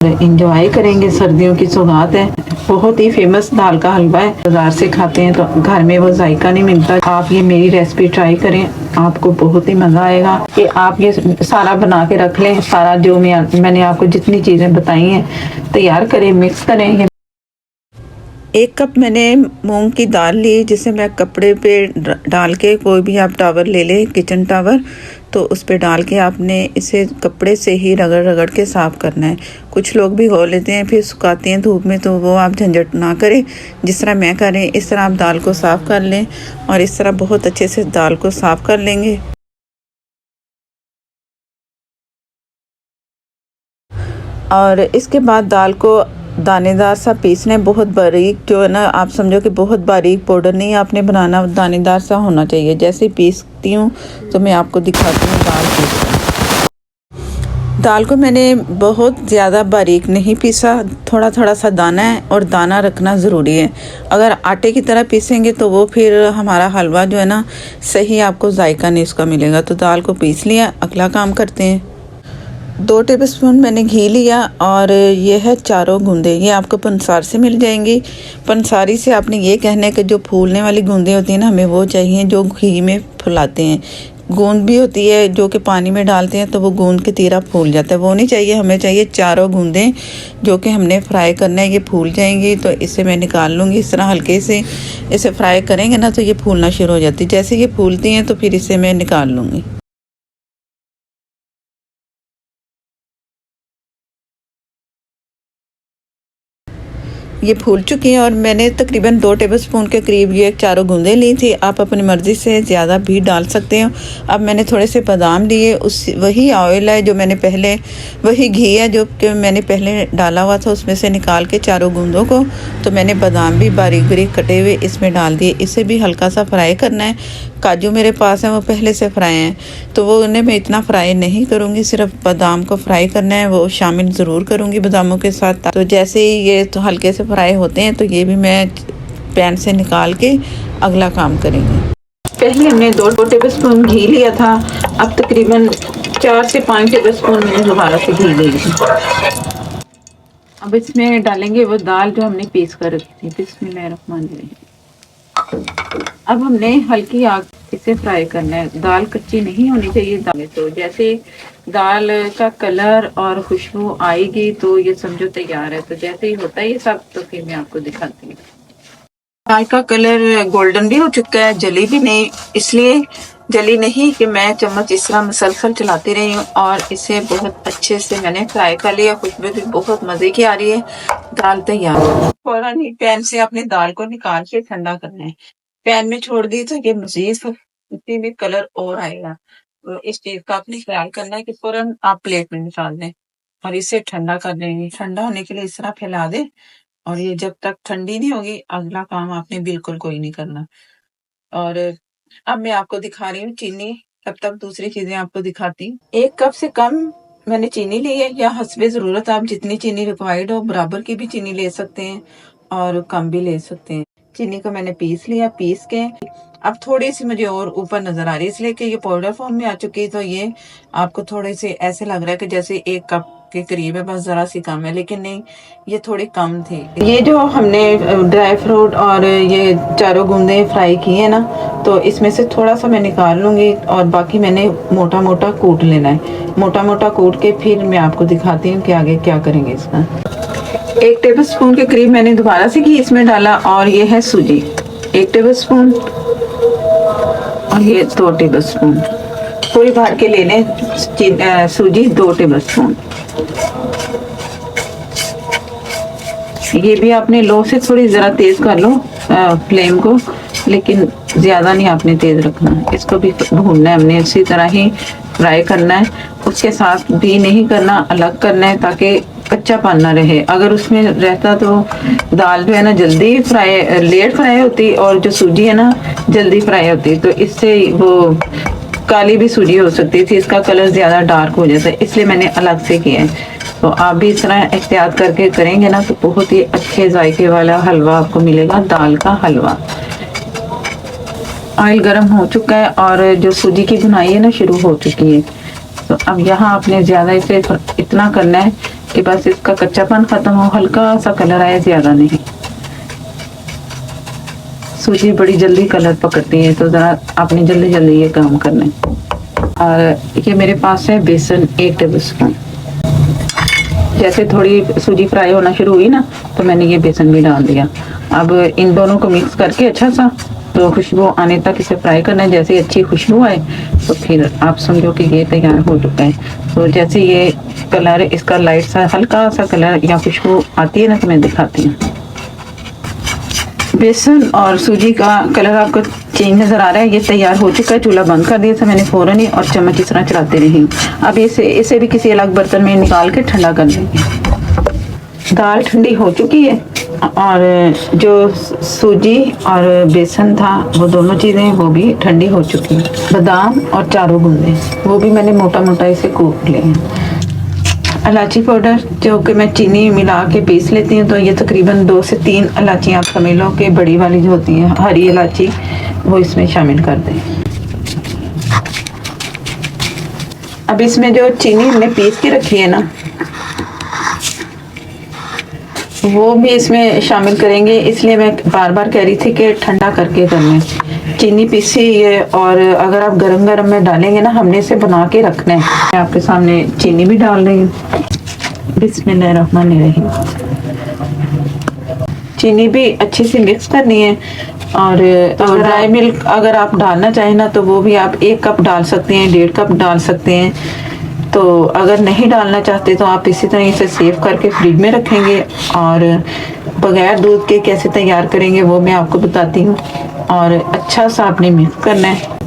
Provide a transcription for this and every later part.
Enjoy करेंगे। सर्दियों की सौगात है, बहुत ही फेमस दाल का हलवा है। बाजार से खाते हैं तो घर में वो जायका नहीं मिलता। आप ये मेरी रेसिपी ट्राई करें, आपको बहुत ही मज़ा आएगा। कि आप ये सारा बना के रख लें, सारा जो मैंने आपको जितनी चीज़ें बताई हैं तैयार करें, मिक्स करें। 1 कप मैंने मूंग की दाल ली, जिसे मैं कपड़े पे डाल के, कोई भी आप टावल ले लें, किचन टावल, तो उस पे डाल के आपने इसे कपड़े से ही रगड़ रगड़ के साफ़ करना है। कुछ लोग भी हो लेते हैं फिर सुखाते हैं धूप में, तो वो आप झंझट ना करें। जिस तरह मैं कर रही हूँ इस तरह आप दाल को साफ़ कर लें और इस तरह बहुत अच्छे से दाल को साफ़ कर लेंगे। और इसके बाद दाल को दानेदार सा पीसना है, बहुत बारीक, जो है ना, आप समझो कि बहुत बारीक पाउडर नहीं आपने बनाना, दानेदार सा होना चाहिए। जैसे पीसती हूँ तो मैं आपको दिखाती हूँ दाल पीसना। दाल को मैंने बहुत ज़्यादा बारीक नहीं पीसा, थोड़ा थोड़ा सा दाना है, और दाना रखना ज़रूरी है। अगर आटे की तरह पीसेंगे तो वो फिर हमारा हलवा जो है ना, सही आपको जायका नहीं उसका मिलेगा। तो दाल को पीस लिया, अगला काम करते हैं। 2 टेबलस्पून मैंने घी लिया और ये है चारों गूंदे, ये आपको पंसार से मिल जाएंगी। पंसारी से आपने ये कहना है कि जो फूलने वाली गूंदे होती हैं ना, हमें वो चाहिए जो घी में फुलाते हैं। गूंद भी होती है जो कि पानी में डालते हैं तो वो गूंद के तीरा फूल जाता है, वो नहीं चाहिए। हमें चाहिए चारों गूंदें जो कि हमने फ्राई करना है। ये फूल जाएंगी तो इसे मैं निकाल लूँगी। इस तरह हल्के से इसे फ्राई करेंगे ना तो ये फूलना शुरू हो जाती है। जैसे ये फूलती हैं तो फिर इसे मैं निकाल लूँगी। ये फूल चुकी हैं और मैंने तकरीबन 2 टेबलस्पून के करीब ये चारों गूंदें ली थी। आप अपनी मर्ज़ी से ज़्यादा भी डाल सकते हो। अब मैंने थोड़े से बादाम लिए, उस वही ऑयल है जो मैंने पहले, वही घी है जो कि मैंने पहले डाला हुआ था, उसमें से निकाल के चारों गूंदों को तो मैंने बादाम भी बारीक बारीक कटे हुए इसमें डाल दिए। इसे भी हल्का सा फ्राई करना है। काजू मेरे पास हैं, वो पहले से फ्राई हैं, तो वो उन्हें मैं इतना फ्राई नहीं करूँगी, सिर्फ बादाम को फ्राई करना है, वो शामिल ज़रूर करूँगी बादामों के साथ। तो जैसे ही ये तो हल्के से फ्राई होते हैं तो ये भी मैं पैन से निकाल के अगला काम करेंगे। पहले हमने 2 टेबलस्पून घी लिया था, अब तकरीबन 4 से 5 टेबलस्पून मैंने दोबारा से घी ले लिया। अब इसमें डालेंगे वो दाल जो हमने पीस कर रखी थी। बिस्मिल्लाहिर्रहमानिर्रहीम। अब हमने हल्की आग इसे फ्राई करना है। दाल कच्ची नहीं होनी चाहिए दाल। तो जैसे दाल का कलर और खुशबू आएगी तो ये समझो तैयार है। तो जैसे ही होता है ये सब तो फिर मैं आपको दिखाती हूँ। दाल का कलर गोल्डन भी हो चुका है, जली भी नहीं, इसलिए जली नहीं कि मैं चम्मच इस तरह मसलसल चलाती रही हूँ और इसे बहुत अच्छे से मैंने फ्राई कर लिया। खुशबू भी बहुत मज़े की आ रही है। दाल तैयार है। फौरन ही पैन से अपने दाल को निकाल के ठंडा करना है। पैन में छोड़ दी तो ये मजीद इसी में कलर और आएगा। तो इस चीज का आपने ख्याल करना है कि फौरन आप प्लेट में निकाल दें और इसे ठंडा कर लेंगे। ठंडा होने के लिए इस तरह फैला दें और ये जब तक ठंडी नहीं होगी अगला काम आपने बिल्कुल कोई नहीं करना। और अब मैं आपको दिखा रही हूँ चीनी, तब तक दूसरी चीजें आपको दिखाती हूँ। 1 कप से कम मैंने चीनी ली है, या हस्बे ज़रूरत आप जितनी चीनी रिक्वायर्ड हो बराबर की भी चीनी ले सकते हैं और कम भी ले सकते हैं। चीनी को मैंने पीस लिया, पीस के अब थोड़ी सी मुझे और ऊपर नजर आ रही है इसलिए कि ये पाउडर फॉर्म में आ चुकी है। तो ये आपको थोड़े से ऐसे लग रहा है कि जैसे 1 कप के करीब है, बस जरा सी कम है, लेकिन नहीं, ये थोड़ी कम थी। ये जो हमने ड्राई फ्रूट और ये चारों गूंदे फ्राई किए हैं ना, तो इसमें से थोड़ा सा मैं निकाल लूँगी और बाकी मैंने मोटा मोटा कूट लेना है। मोटा मोटा कूट के फिर मैं आपको दिखाती हूँ कि आगे क्या करेंगे इसका। 1 टेबलस्पून के करीब मैंने दोबारा से घी इसमें डाला और ये है सूजी 1 टेबलस्पून और ये 2 टेबलस्पून। पूरी भर के ले लें सूजी 2 टेबलस्पून। ये भी आपने लो से थोड़ी ज़रा तेज़ कर लो फ्लेम को, लेकिन ज़्यादा नहीं आपने तेज़ रखना। इसको भी भूनना है हमने, इसी तरह ही फ्राई करना है। उसके साथ भी नहीं करना, अलग करना है ताकि कच्चापन ना रहे। अगर उसमें रहता तो दाल जो है ना जल्दी लेट फ्राई होती और जो सूजी है ना जल्दी फ्राई होती, तो इससे वो काली भी सूजी हो सकती थी, इसका कलर ज़्यादा डार्क हो जाता है, इसलिए मैंने अलग से किया है। तो आप भी इस तरह एहतियात करके करेंगे ना तो बहुत ही अच्छे जायके वाला हलवा आपको मिलेगा, दाल का हलवा। ऑयल गर्म हो चुका है और जो सूजी की बुनाई है ना शुरू हो चुकी है। तो अब यहाँ आपने ज़्यादा इसे इतना करना है कि बस इसका कच्चापन खत्म हो, हल्का सा कलर आए, ज्यादा नहीं। सूजी बड़ी जल्दी कलर पकड़ती है, तो जरा आपने जल्दी जल्दी ये काम करना है। और ये मेरे पास है बेसन 1 टेबल स्पून। जैसे थोड़ी सूजी फ्राई होना शुरू हुई ना, तो मैंने ये बेसन भी डाल दिया। अब इन दोनों को मिक्स करके अच्छा सा तो खुशबू आने तक इसे फ्राई करना है। जैसे अच्छी खुशबू आए तो फिर आप समझो कि ये तैयार हो चुका है। तो जैसे ये कलर इसका लाइट सा हल्का सा कलर या खुशबू आती है ना, तो मैं दिखाती हूँ। बेसन और सूजी का कलर आपको चेंज नजर आ रहा है, ये तैयार हो चुका है। चूल्हा बंद कर दिया था मैंने फौरन ही, और चम्मच इस तरह चलाते रही। अब इसे भी किसी अलग बर्तन में निकाल के ठंडा कर लेंगे। दाल ठंडी हो चुकी है, और जो सूजी और बेसन था वो दोनों चीज़ें वो भी ठंडी हो चुकी हैं। बादाम और चारों गूंदे वो भी मैंने मोटा मोटा इसे कूट लिए हैं। इलायची पाउडर जो कि मैं चीनी मिला के पीस लेती हूँ, तो ये तकरीबन 2 से 3 इलायची आप समझ लो कि बड़ी वाली जो होती है हरी इलायची, वो इसमें शामिल कर दें। अब इसमें जो चीनी हमने पीस के रखी है ना, वो भी इसमें शामिल करेंगे। इसलिए मैं बार बार कह रही थी कि ठंडा करके करना। चीनी पीसी है, और अगर आप गरम गरम में डालेंगे ना, हमने इसे बना के रखना है। मैं आपके सामने चीनी भी डाल रही हूँ। बिस्मिल्लाहिर्रहमानिर्रहीम। चीनी भी अच्छे से मिक्स करनी है। और ड्राई मिल्क अगर आप डालना चाहें ना, तो वो भी आप 1 कप डाल सकते हैं, 1.5 कप डाल सकते हैं। तो अगर नहीं डालना चाहते तो आप इसी तरह इसे सेव करके फ्रिज में रखेंगे। और बगैर दूध के कैसे तैयार करेंगे वो मैं आपको बताती हूँ। और अच्छा सा आपने मिक्स करना है।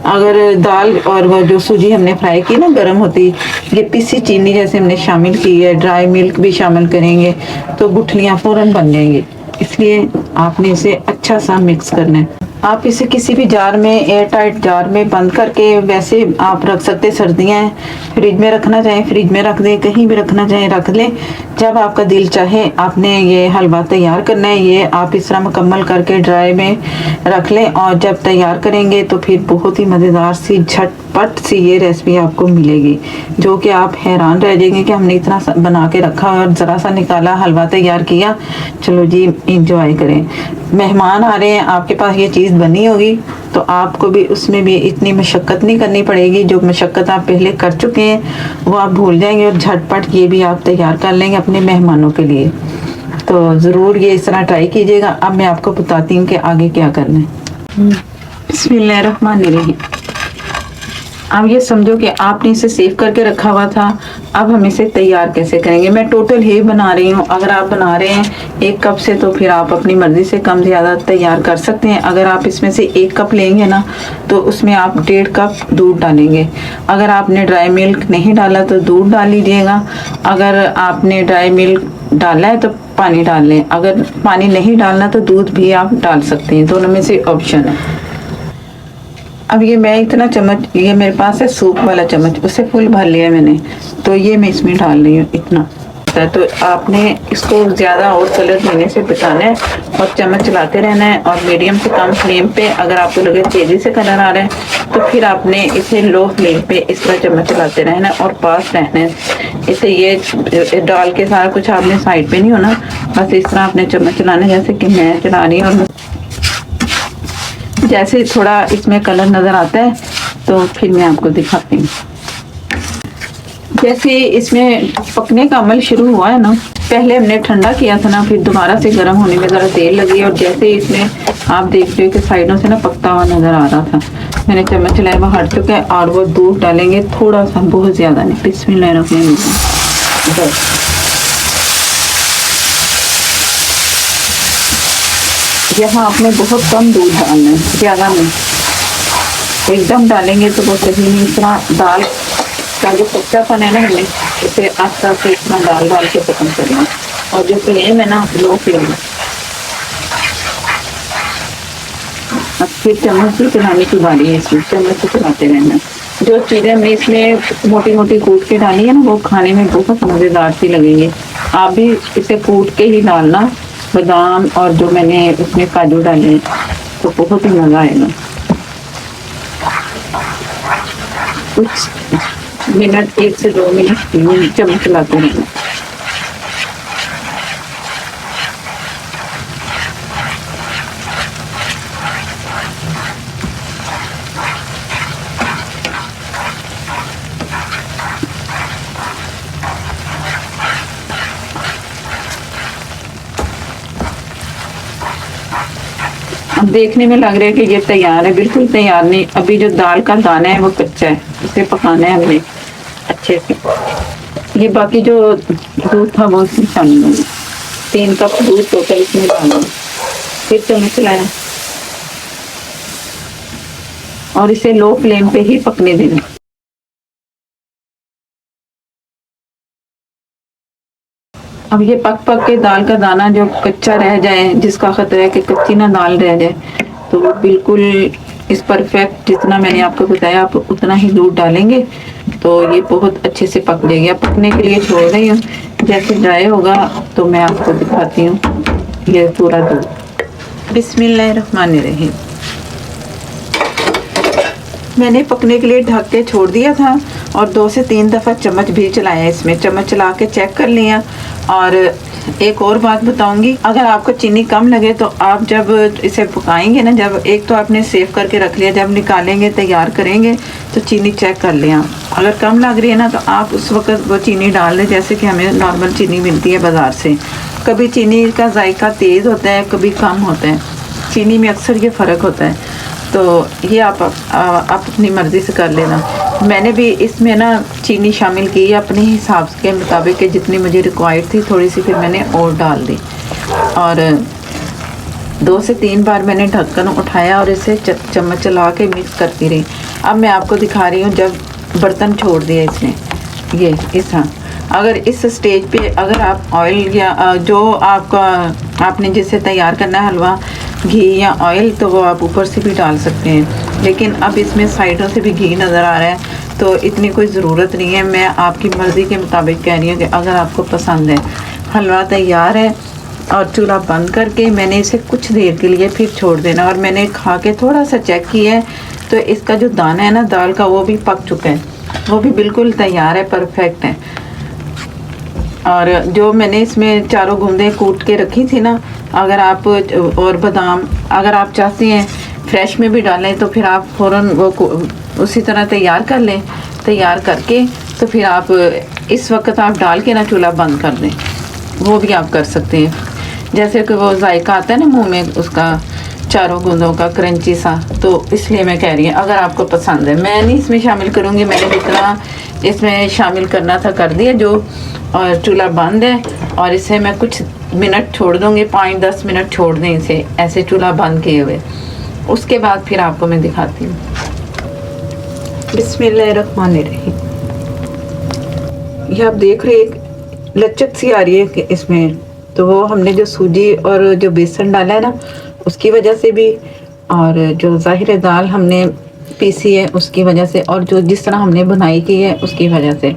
अगर दाल और वो जो सूजी हमने फ्राई की ना गर्म होती, ये पीसी चीनी जैसे हमने शामिल की है, ड्राई मिल्क भी शामिल करेंगे तो गुठलियाँ फौरन बन जाएंगी। इसलिए आपने इसे अच्छा सा मिक्स करना है। आप इसे किसी भी जार में, एयर टाइट जार में बंद करके वैसे आप रख सकते। सर्दियाँ हैं, फ्रिज में रखना चाहें फ्रिज में रख दें, कहीं भी रखना चाहें रख लें। जब आपका दिल चाहे आपने ये हलवा तैयार करना है, ये आप इस तरह मुकम्मल करके ड्राई में रख लें। और जब तैयार करेंगे तो फिर बहुत ही मज़ेदार सी झटपट सी ये रेसिपी आपको मिलेगी, जो कि आप हैरान रह जाएंगे कि हमने इतना बना के रखा और ज़रा सा निकाला, हलवा तैयार किया। चलो जी इंजॉय करें। मेहमान आ रहे हैं, आपके पास ये चीज़ बनी होगी, तो आपको भी उसमें भी इतनी मशक्क़त नहीं करनी पड़ेगी। जो मशक्क़त आप पहले कर चुके हैं वो आप भूल जाएंगे, और झटपट ये भी आप तैयार कर लेंगे अपने मेहमानों के लिए। तो ज़रूर ये इस तरह ट्राई कीजिएगा। अब मैं आपको बताती हूँ कि आगे क्या करना है। बिस्मिल्लाहिर्रहमानिर्रहीम। अब ये समझो कि आपने इसे सेव करके रखा हुआ था। अब हम इसे तैयार कैसे करेंगे। मैं टोटल ही बना रही हूँ। अगर आप बना रहे हैं 1 कप से, तो फिर आप अपनी मर्जी से कम ज़्यादा तैयार कर सकते हैं। अगर आप इसमें से 1 कप लेंगे ना, तो उसमें आप 1.5 कप दूध डालेंगे। अगर आपने ड्राई मिल्क नहीं डाला तो दूध डाल लीजिएगा। अगर आपने ड्राई मिल्क डाला है तो पानी डाल लें। अगर पानी नहीं डालना तो दूध भी आप डाल सकते हैं, दोनों में से ऑप्शन है। अब ये मैं इतना चम्मच, ये मेरे पास है सूप वाला चम्मच, उसे फुल भर लिया मैंने, तो ये मैं इसमें डाल रही हूँ इतना। तो आपने इसको ज़्यादा और कलर देने से बचाना है, और चम्मच चलाते रहना है, और मीडियम से कम फ्लेम पे। अगर आपको लगे तेज़ी से कलर आ रहा है तो फिर आपने इसे लो फ्लेम पे इस तरह चम्मच चलाते रहना है और पास रहना है। इसे ये डाल के सारा कुछ आपने साइड पे नहीं होना, बस इस तरह आपने चम्मच चलाना है, जैसे कि मैं चला रही हूँ। और जैसे थोड़ा इसमें कलर नज़र आता है तो फिर मैं आपको दिखाती हूँ। जैसे इसमें पकने का अमल शुरू हुआ है ना, पहले हमने ठंडा किया था ना, फिर दोबारा से गर्म होने में ज़रा देर लगी, और जैसे इसमें आप देख रहे हो कि साइडों से ना पकता हुआ नज़र आ रहा था। मैंने चम्मच चलाया, वो हट चुका है। और वो दूध डालेंगे थोड़ा सा, बहुत ज़्यादा नहीं। बिस्मिल्लाहिर्रहमानिर्रहीम। यहाँ आपने बहुत कम दूध डालना है, ज़्यादा नहीं। एकदम डालेंगे तो वो सही नहीं। इस तरह दाल का जो कच्चापन है ना, हमने इसे आस्ते आस्ते इतना डाल डाल के खत्म करना। और जो फ्लेम है ना, लो फ्लेम है। अब फिर चम्मच से चलाने की बारी है, इसमें चम्मच से चलाते रहना। जो चीज़ें हमने इसमें मोटी मोटी कूट के डाली है ना, वो खाने में बहुत मज़ेदार सी लगेंगी। आप भी इसे कूट के ही डालना, बादाम और जो मैंने उसमें काजू डाले, तो बहुत ही मज़ा आएगा। कुछ मिनट 1 से 2 मिनट चम्मच चलाते रहना। अब देखने में लग रहा है कि ये तैयार है, बिल्कुल तैयार नहीं। अभी जो दाल का दाना है वो कच्चा है, इसे पकाना है हमें अच्छे से। ये बाकी जो दूध था वो इसमें शामिल होगा, 3 कप दूध टोटल इसमें डालना। फिर चम्मच चलाया और इसे लो फ्लेम पे ही पकने देना। अब ये पक पक के दाल का दाना जो कच्चा रह जाए, जिसका खतरा है कि कच्ची ना दाल रह जाए, तो वो बिल्कुल इस परफेक्ट जितना मैंने आपको बताया आप उतना ही दूध डालेंगे तो ये बहुत अच्छे से पक जाएगी। अब पकने के लिए छोड़ रही हूँ, जैसे ड्राई होगा तो मैं आपको दिखाती हूँ ये पूरा दूध। बिस्मिल्लाहिर्रहमानिर्रहीम। मैंने पकने के लिए ढक के छोड़ दिया था और 2 से 3 दफ़ा चम्मच भी चलाया, इसमें चम्मच चला के चेक कर लिया। और एक और बात बताऊंगी, अगर आपको चीनी कम लगे तो आप जब इसे पकाएंगे ना, जब एक तो आपने सेव करके रख लिया, जब निकालेंगे तैयार करेंगे तो चीनी चेक कर लें आप। अगर कम लग रही है ना तो आप उस वक्त वो चीनी डाल दें, जैसे कि हमें नॉर्मल चीनी मिलती है बाज़ार से। कभी चीनी का जायका तेज़ होता है, कभी कम होता है, चीनी में अक्सर ये फ़र्क होता है। तो ये आप अपनी मर्ज़ी से कर लेना। मैंने भी इसमें ना चीनी शामिल की अपने हिसाब के मुताबिक कि जितनी मुझे रिक्वायर्ड थी, थोड़ी सी फिर मैंने और डाल दी। और 2 से 3 बार मैंने ढक्कन उठाया और इसे चम्मच चला के मिक्स करती रही। अब मैं आपको दिखा रही हूँ जब बर्तन छोड़ दिया इसने, ये इस तरह। अगर इस स्टेज पे अगर आप ऑयल या जो आपने जिसे तैयार करना है हलवा, घी या ऑयल, तो वो आप ऊपर से भी डाल सकते हैं। लेकिन अब इसमें साइडों से भी घी नज़र आ रहा है तो इतनी कोई ज़रूरत नहीं है। मैं आपकी मर्ज़ी के मुताबिक कह रही हूँ कि अगर आपको पसंद है। हलवा तैयार है और चूल्हा बंद करके मैंने इसे कुछ देर के लिए फिर छोड़ देना। और मैंने खा के थोड़ा सा चेक किया है तो इसका जो दाना है ना दाल का, वो भी पक चुका है, वो भी बिल्कुल तैयार है, परफेक्ट है। और जो मैंने इसमें 4 गूंदें कूट के रखी थी ना, अगर आप और बादाम अगर आप चाहते हैं फ्रेश में भी डालें तो फिर आप फ़ौरन वो उसी तरह तैयार कर लें। तैयार करके तो फिर आप इस वक्त आप डाल के ना चूल्हा बंद कर दें, वो भी आप कर सकते हैं। जैसे कि वो जायका आता है ना मुंह में उसका, 4 गूंदों का क्रंची सा, तो इसलिए मैं कह रही हूँ अगर आपको पसंद है। मैं नहीं इसमें शामिल करूँगी, मैंने जितना इसमें शामिल करना था कर दिया जो। और चूल्हा बंद है और इसे मैं कुछ मिनट छोड़ दूँगी, 5-10 मिनट छोड़ दें इसे ऐसे चूल्हा बंद किए हुए। उसके बाद फिर आपको मैं दिखाती हूँ। बिस्मिल्लाहिर्रहमानिर्रहीम। ये आप देख रहे एक लचक सी आ रही है कि इसमें, तो वो हमने जो सूजी और जो बेसन डाला है ना उसकी वजह से भी, और जो ज़ाहिर दाल हमने पीसी है उसकी वजह से, और जो जिस तरह हमने बुनाई की है उसकी वजह से।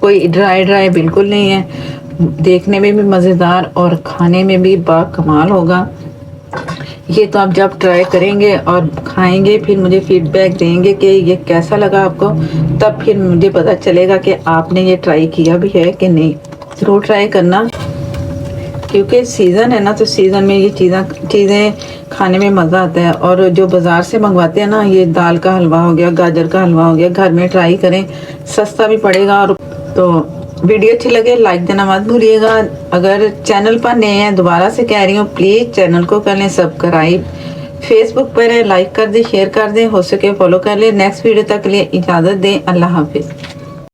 कोई ड्राई बिल्कुल नहीं है, देखने में भी मज़ेदार और खाने में भी बाकमाल होगा। ये तो आप जब ट्राई करेंगे और खाएंगे फिर मुझे फीडबैक देंगे कि ये कैसा लगा आपको, तब फिर मुझे पता चलेगा कि आपने ये ट्राई किया भी है कि नहीं। ज़रूर ट्राई करना, क्योंकि सीज़न है ना, तो सीज़न में ये चीज़ें खाने में मज़ा आता है। और जो बाज़ार से मंगवाते हैं ना, ये दाल का हलवा हो गया, गाजर का हलवा हो गया, घर में ट्राई करें, सस्ता भी पड़ेगा। और तो वीडियो अच्छी लगे लाइक देना मत भूलिएगा। अगर चैनल पर नए हैं, दोबारा से कह रही हूँ, प्लीज़ चैनल को कर लें सब्सक्राइब। फेसबुक पर है, लाइक कर दें, शेयर कर दें, हो सके फॉलो कर लें। नेक्स्ट वीडियो तक के लिए इजाज़त दें। अल्लाह हाफिज़।